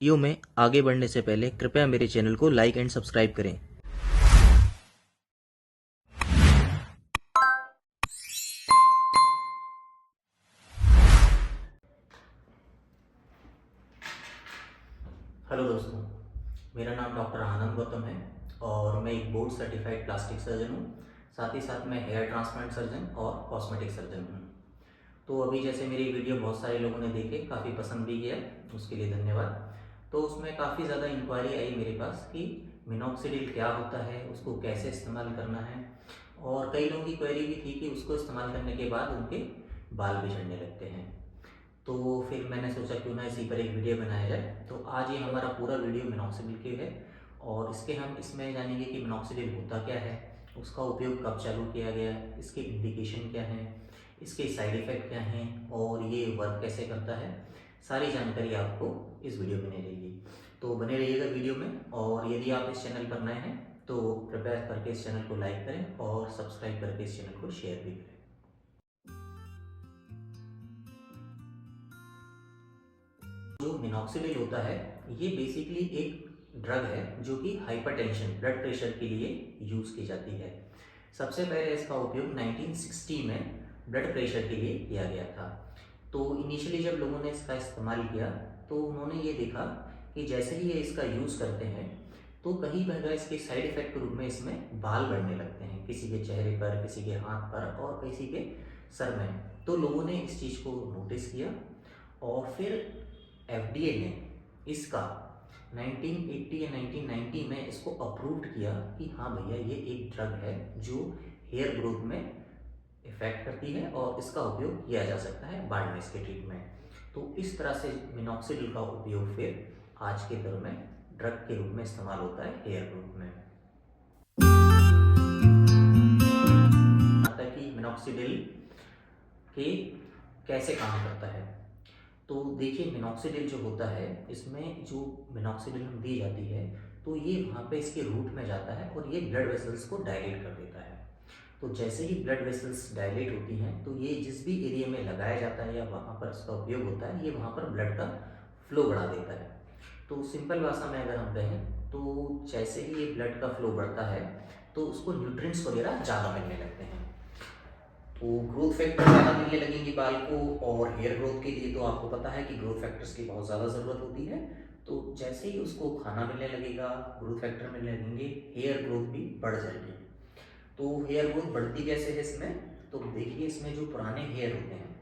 Video में आगे बढ़ने से पहले कृपया मेरे चैनल को लाइक एंड सब्सक्राइब करें। हेलो दोस्तों, मेरा नाम डॉक्टर आनंद गौतम है और मैं एक बोर्ड सर्टिफाइड प्लास्टिक सर्जन हूँ। साथ ही साथ मैं हेयर ट्रांसप्लांट सर्जन और कॉस्मेटिक सर्जन हूँ। तो अभी जैसे मेरी वीडियो बहुत सारे लोगों ने देखे, काफ़ी पसंद भी किया, उसके लिए धन्यवाद। तो उसमें काफ़ी ज़्यादा इंक्वायरी आई मेरे पास कि मिनॉक्सिडिल क्या होता है, उसको कैसे इस्तेमाल करना है, और कई लोगों की क्वेरी भी थी कि उसको इस्तेमाल करने के बाद उनके बाल भी झड़ने लगते हैं। तो फिर मैंने सोचा क्यों ना इसी पर एक वीडियो बनाया जाए। तो आज ये हमारा पूरा वीडियो मिनॉक्सिडिल की है और हम इसमें जानेंगे कि मिनॉक्सिडिल होता क्या है, उसका उपयोग कब चालू किया गया, इसके इंडिकेशन क्या हैं, इसके साइड इफ़ेक्ट क्या हैं और ये वर्क कैसे करता है। सारी जानकारी आपको इस वीडियो में मिलेगी, तो बने रहिएगा वीडियो में। और यदि आप इस चैनल पर नए हैं तो कृपया करके इस चैनल को लाइक करें और सब्सक्राइब करके इस चैनल को शेयर भी करें। जो मिनॉक्सिडिल होता है, ये बेसिकली एक ड्रग है जो कि हाइपरटेंशन, ब्लड प्रेशर के लिए यूज़ की जाती है। सबसे पहले इसका उपयोग 1960 में ब्लड प्रेशर के लिए किया गया था। तो इनिशियली जब लोगों ने इसका इस्तेमाल किया तो उन्होंने ये देखा कि जैसे ही ये इसका यूज़ करते हैं तो कहीं जगह इसके साइड इफ़ेक्ट के रूप में इसमें बाल बढ़ने लगते हैं, किसी के चेहरे पर, किसी के हाथ पर और किसी के सर में। तो लोगों ने इस चीज़ को नोटिस किया और फिर एफडीए ने इसका 1980 या 1990 में इसको अप्रूव्ड किया कि हाँ भैया, ये एक ड्रग है जो हेयर ग्रोथ में इफेक्ट करती है और इसका उपयोग किया जा सकता है बाल्डनेस के ट्रीटमेंट। तो इस तरह से मिनॉक्सिडिल का उपयोग फिर आज के दौर में ड्रग के रूप में इस्तेमाल होता है हेयर ग्रोथ में। आता कि मिनॉक्सिडिल के कैसे काम करता है। तो देखिए, मिनॉक्सिडिल जो होता है, इसमें जो मिनॉक्सिडिल हम दी जाती है तो ये वहाँ पे इसके रूट में जाता है और ये ब्लड वेसल्स को डायलेट कर देता है। तो जैसे ही ब्लड वेसल्स डायलेट होती हैं तो ये जिस भी एरिया में लगाया जाता है या वहाँ पर इसका उपयोग होता है, ये वहाँ पर ब्लड का फ्लो बढ़ा देता है। तो सिंपल भाषा में अगर हम कहें तो जैसे ही ये ब्लड का फ्लो बढ़ता है तो उसको न्यूट्रिएंट्स वगैरह ज़्यादा मिलने लगते हैं। तो ग्रोथ फैक्टर ज़्यादा मिलने लगेंगे बाल को, और हेयर ग्रोथ के लिए तो आपको पता है कि ग्रोथ फैक्टर्स की बहुत ज़्यादा ज़रूरत होती है। तो जैसे ही उसको खाना मिलने लगेगा, ग्रोथ फैक्टर मिलने लगेंगे, हेयर ग्रोथ भी बढ़ जाएगी। तो हेयर ग्रोथ बढ़ती कैसे है इसमें, तो देखिए इसमें जो पुराने हेयर होते हैं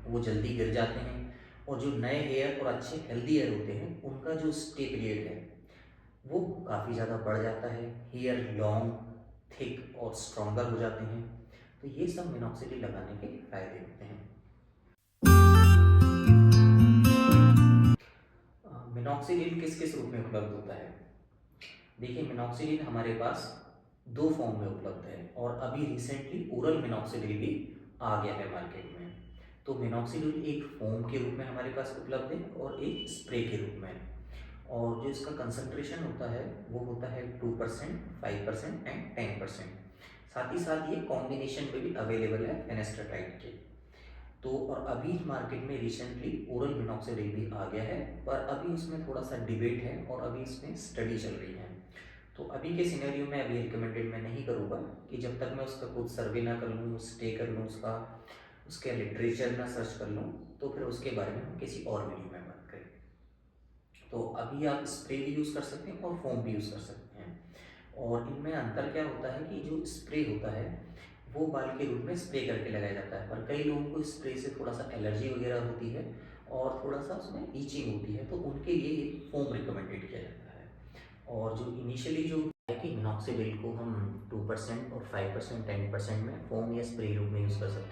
वो जल्दी गिर जाते हैं और जो नए हेयर और अच्छे हेल्दी हेयर होते हैं उनका जो स्टे पीरियड है वो काफ़ी ज़्यादा बढ़ जाता है। हेयर लॉन्ग, थिक और स्ट्रॉन्गर हो जाते हैं। तो ये सब मिनॉक्सिडिल लगाने के फायदे होते हैं। मिनॉक्सिडिल किस किस रूप में उपलब्ध होता है। देखिए, मिनॉक्सिडिल हमारे पास दो फॉर्म में उपलब्ध है और अभी रिसेंटली ओरल मिनॉक्सिडिल भी आ गया है मार्केट में। तो मिनॉक्सिडिल एक फोम के रूप में हमारे पास उपलब्ध है और एक स्प्रे के रूप में। और जो इसका कंसंट्रेशन होता है वो होता है 2%, 5% एंड 10%। साथ ही साथ ये कॉम्बिनेशन में भी अवेलेबल है फेनेस्ट्राटाइड के। तो और अभी मार्केट में रिसेंटली ओरल मिनॉक्सिडिल भी आ गया है, पर अभी उसमें थोड़ा सा डिबेट है और अभी इसमें स्टडी चल रही है। तो अभी के सिनेरियो में अभी रिकमेंडेड मैं नहीं करूँगा कि जब तक मैं उसका खुद सर्वे ना कर लूँ, स्टे कर लूँ, उसके लिटरेचर ना सर्च कर लूँ, तो फिर उसके बारे में हम किसी और वीडियो में बात करें। तो अभी आप स्प्रे भी यूज़ कर सकते हैं और फोम भी यूज़ कर सकते हैं। और इनमें अंतर क्या होता है कि जो स्प्रे होता है वो बाल के रूप में स्प्रे करके लगाया जाता है, पर कई लोगों को स्प्रे से थोड़ा सा एलर्जी वगैरह होती है और थोड़ा सा उसमें ईचिंग होती है, तो उनके लिए ये फोम रिकमेंडेड किया जाता है। और जो इनिशियली जो है कि मिनॉक्सिडिल को हम 2% और 5%, 10% में फोम या स्प्रे रूप में यूज़ कर सकते हैं।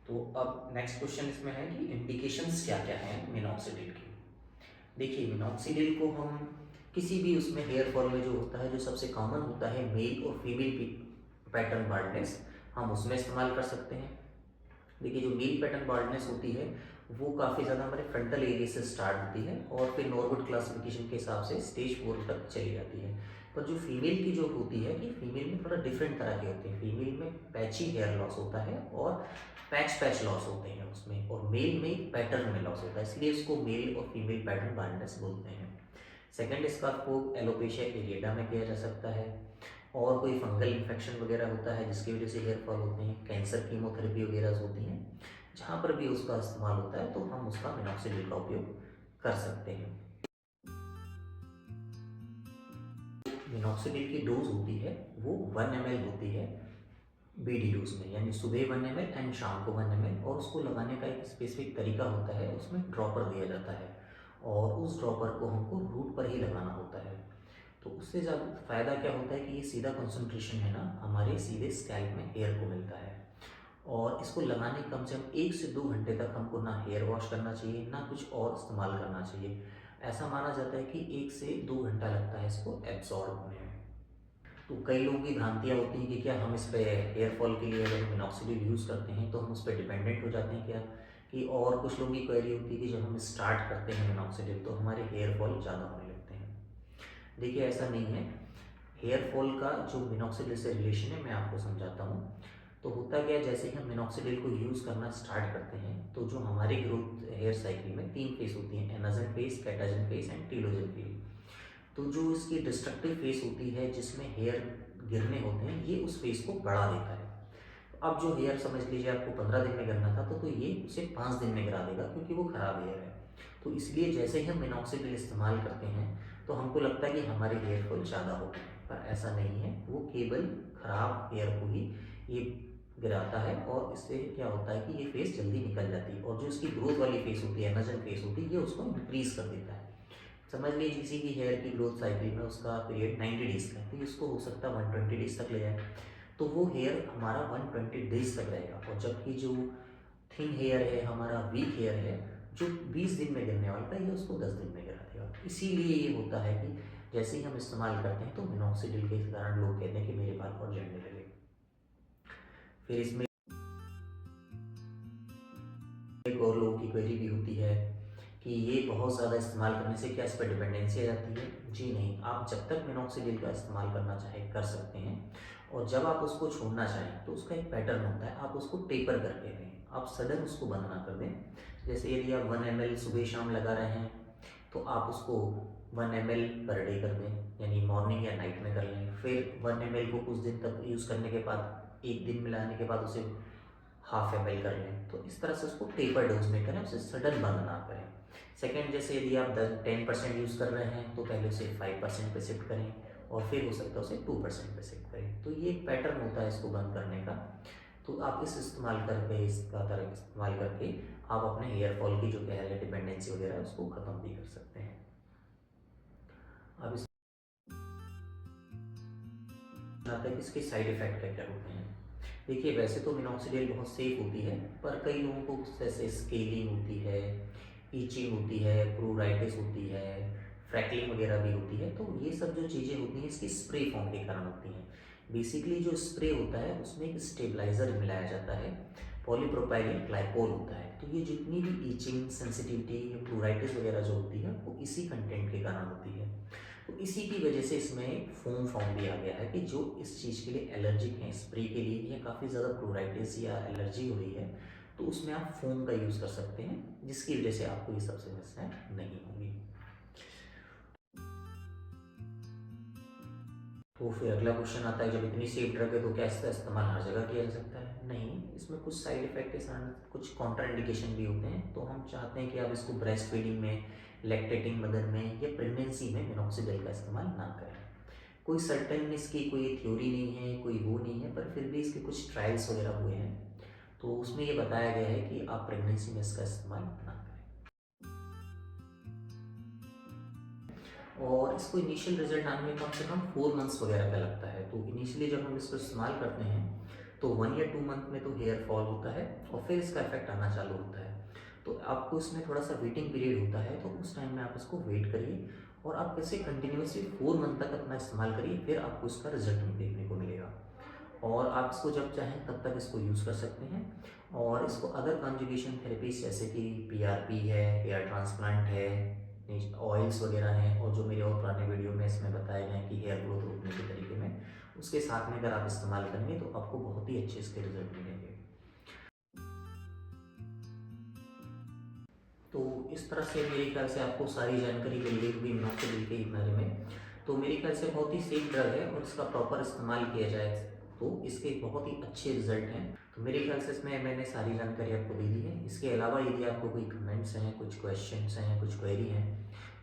तो अब नेक्स्ट क्वेश्चन इसमें है कि इंडिकेशंस क्या क्या हैं मिनॉक्सिडिल की। देखिए, मिनॉक्सिडिल को हम किसी भी उसमें हेयर फॉल में जो होता है, जो सबसे कॉमन होता है मेल और फीमेल पैटर्न बाल्डनेस, हम उसमें इस्तेमाल कर सकते हैं। देखिए, जो मेल पैटर्न बाल्डनेस होती है वो काफ़ी ज़्यादा हमारे फ्रंटल एरिया से स्टार्ट होती है और फिर नॉर्वुड क्लासिफिकेशन के हिसाब से स्टेज 4 तक चली जाती है। पर जो फीमेल की जो होती है कि फीमेल में थोड़ा डिफरेंट तरह के होते हैं। फीमेल में पैची हेयर लॉस होता है और पैच पैच लॉस होते हैं उसमें, और मेल में एक पैटर्न में लॉस होता है, इसलिए इसको मेल और फीमेल पैटर्न बाल्डनेस बोलते हैं। सेकेंड, इसका आपको एलोपेशिया एरिएटा में किया जा सकता है। और कोई फंगल इन्फेक्शन वगैरह होता है जिसकी वजह से हेयर फॉल होते हैं, कैंसर कीमोथेरेपी वगैरह होती हैं, जहाँ पर भी उसका इस्तेमाल होता है तो हम उसका मिनॉक्सिडिल का उपयोग कर सकते हैं। मिनॉक्सिडिल की डोज होती है वो 1 ml होती है बीडी डोज में, यानी सुबह 1 ml एंड शाम को 1 ml, और उसको लगाने का एक स्पेसिफिक तरीका होता है, उसमें ड्रॉपर दिया जाता है और उस ड्रॉपर को हमको रूट पर ही लगाना होता है। तो उससे ज़्यादा फ़ायदा क्या होता है कि ये सीधा कंसंट्रेशन है ना हमारे सीधे स्कैल्प में हेयर को मिलता है, और इसको लगाने कम से कम 1 से 2 घंटे तक हमको ना हेयर वॉश करना चाहिए ना कुछ और इस्तेमाल करना चाहिए। ऐसा माना जाता है कि 1 से 2 घंटा लगता है इसको एब्जॉर्ब होने में। तो कई लोगों की भ्रांतियाँ होती हैं कि क्या हम इस पे हेयर फॉल के लिए अगर मिनॉक्सिडिल यूज़ करते हैं तो हम उस पर डिपेंडेंट हो जाते हैं क्या, कि और कुछ लोगों की क्वेरी होती है कि जब हम स्टार्ट करते हैं मिनॉक्सिडिल तो हमारे हेयर फॉल ज़्यादा होने लगते हैं। देखिए ऐसा नहीं है। हेयर फॉल का जो मिनॉक्सिडिल से रिलेशन है मैं आपको समझाता हूँ। तो होता क्या है, जैसे ही हम मिनॉक्सिडिल को यूज़ करना स्टार्ट करते हैं तो जो हमारी ग्रोथ हेयर साइकिल में 3 फेज होती हैं, anagen phase, catagen phase and telogen phase. तो जो इसकी डिस्ट्रक्टिव फेज होती है जिसमें हेयर गिरने होते हैं, ये उस फेज को बढ़ा देता है। अब जो हेयर समझ लीजिए आपको 15 दिन में गिरना था तो ये उसे 5 दिन में गिरा देगा क्योंकि वो खराब हेयर है। तो इसलिए जैसे ही हम मिनॉक्सिडिल इस्तेमाल करते हैं तो हमको लगता है कि हमारे हेयर फॉल ज़्यादा हो गए, पर ऐसा नहीं है। वो केवल खराब हेयर को ही ये गिराता है और इससे क्या होता है कि ये फेस जल्दी निकल जाती है, और जो इसकी ग्रोथ वाली फेस होती है, एनर्जन फेस होती है, ये उसको इंक्रीज कर देता है। समझ लीजिए किसी की हेयर की ग्रोथ साइकिल में उसका पीरियड 90 डेज का है तो इसको हो सकता है 120 डेज तक ले जाए, तो वो हेयर हमारा 120 डेज तक रहेगा। और जबकि जो थिन हेयर है, हमारा वीक हेयर है, जो 20 दिन में गिरने वाला था, ये उसको 10 दिन में गिरा देगा। इसीलिए ये होता है कि जैसे ही हम इस्तेमाल करते हैं तो मिनॉक्सिडिल के कारण लोग कहते हैं कि मेरे बाल और झड़ने लगे। फिर इसमें एक और लोगों की क्वेरी भी होती है कि ये बहुत ज़्यादा इस्तेमाल करने से क्या इस पर डिपेंडेंसी आ जाती है। जी नहीं, आप जब तक मिनॉक्सिडिल का इस्तेमाल करना चाहें कर सकते हैं, और जब आप उसको छोड़ना चाहें तो उसका एक पैटर्न होता है, आप उसको टेपर करके दें, आप सडन उसको बंद ना कर दें। जैसे यदि आप 1 ml सुबह शाम लगा रहे हैं तो आप उसको 1 ml पर डे कर दें, यानी मॉर्निंग या नाइट में कर लें। फिर 1 ml को कुछ दिन तक यूज़ करने के बाद, एक दिन मिलाने के बाद उसे ½ ml कर लें। तो इस तरह से उसको टेपर डोज में करें, उसे सडन बंद ना करें। सेकेंड, जैसे यदि आप 10% यूज़ कर रहे हैं तो पहले उसे 5% पे शिफ्ट करें, और फिर हो सकता है उसे 2% पे शिफ्ट करें। तो ये एक पैटर्न होता है इसको बंद करने का। तो आप इसका तरह इस्तेमाल करके आप अपने हेयर फॉल की जो हेयर डिपेंडेंसी वगैरह है उसको ख़त्म भी कर सकते हैं। अब इस आता है कि इसके साइड इफ़ेक्ट क्या क्या होते हैं। देखिए वैसे तो मिनॉक्सिडिल बहुत सेफ होती है, पर कई लोगों को जैसे स्केलिंग होती है, ईचिंग होती है, प्रूराइटिस होती है, फ्रैकलिंग वगैरह भी होती है। तो ये सब जो चीज़ें होती हैं इसकी स्प्रे फॉर्म के कारण होती हैं। बेसिकली जो स्प्रे होता है उसमें एक स्टेबलाइज़र मिलाया जाता है, पॉलीप्रोपाइलीन ग्लाइकोल होता है। तो ये जितनी भी ईचिंग, सेंसिटिविटी, प्रूराइटिस वगैरह जो होती है वो इसी कंटेंट के कारण होती है। तो इसी की वजह से इसमें फोम फॉर्म भी आ गया है कि जो इस चीज़ के लिए एलर्जिक हैं, स्प्रे के लिए या काफ़ी ज़्यादा प्रोराइटिस या एलर्जी हो रही है, तो उसमें आप फोम का यूज़ कर सकते हैं, जिसकी वजह से आपको ये सब समस्याएं नहीं होंगी। तो फिर अगला क्वेश्चन आता है, जब इतनी सेफ ड्रग है तो क्या इसका इस्तेमाल हर जगह किया जा सकता है? नहीं, इसमें कुछ साइड इफेक्ट के साथ कुछ कॉन्ट्राइंडिकेशन भी होते हैं। तो हम चाहते हैं कि आप इसको ब्रेस्ट फीडिंग में, लैक्टेटिंग मदर में या प्रेगनेंसी में मिनॉक्सिडिल का इस्तेमाल ना करें। कोई सर्टेन इसकी कोई थ्योरी नहीं है, कोई वो नहीं है, पर फिर भी इसके कुछ ट्रायल्स वगैरह हुए हैं तो उसमें ये बताया गया है कि आप प्रेगनेंसी में इसका इस्तेमाल ना करें। और इसको इनिशियल रिजल्ट आने में कम से कम 4 मंथ्स वगैरह का लगता है। तो इनिशियली जब हम इसको इस्तेमाल करते हैं तो 1 या 2 मंथ में तो हेयर फॉल होता है और फिर इसका इफेक्ट आना चालू होता है। तो आपको इसमें थोड़ा सा वेटिंग पीरियड होता है, तो उस टाइम में आप इसको वेट करिए और आप इसे कंटिन्यूसली 4 मंथ तक अपना इस्तेमाल करिए, फिर आपको इसका रिजल्ट देखने को मिलेगा। और आप इसको जब चाहें तब तक इसको यूज़ कर सकते हैं। और इसको अदर कॉन्जुगेशन थेरेपीज जैसे कि पीआरपी है, हेयर ट्रांसप्लांट है, ऑयल्स वगैरह हैं, और जो मेरे और पुराने वीडियो में इसमें बताए गए हैं कि हेयर ग्रोथ रोकने के तरीके में, उसके साथ में अगर आप इस्तेमाल करेंगे तो आपको बहुत ही अच्छे इसके रिजल्ट मिलेंगे। तो इस तरह से मेरे ख्याल से आपको सारी जानकारी मिल गई होगी मिनॉक्सिडिल के बारे में। तो मेरे ख्याल से बहुत ही सेफ ड्रग है और इसका प्रॉपर इस्तेमाल किया जाए तो इसके बहुत ही अच्छे रिजल्ट हैं। तो मेरे ख्याल से इसमें मैंने सारी जानकारी आपको दे दी है। इसके अलावा यदि आपको कोई कमेंट्स हैं, कुछ क्वेश्चंस हैं, कुछ क्वेरी हैं,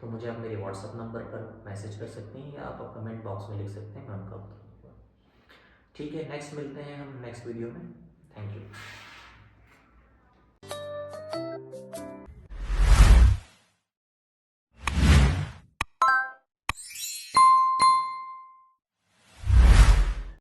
तो मुझे आप मेरे व्हाट्सअप नंबर पर मैसेज कर सकते हैं या आप कमेंट बॉक्स में लिख सकते हैं, मैं उनका उत्तर दूंगा। ठीक है, नेक्स्ट मिलते हैं हम नेक्स्ट वीडियो में। Thank you.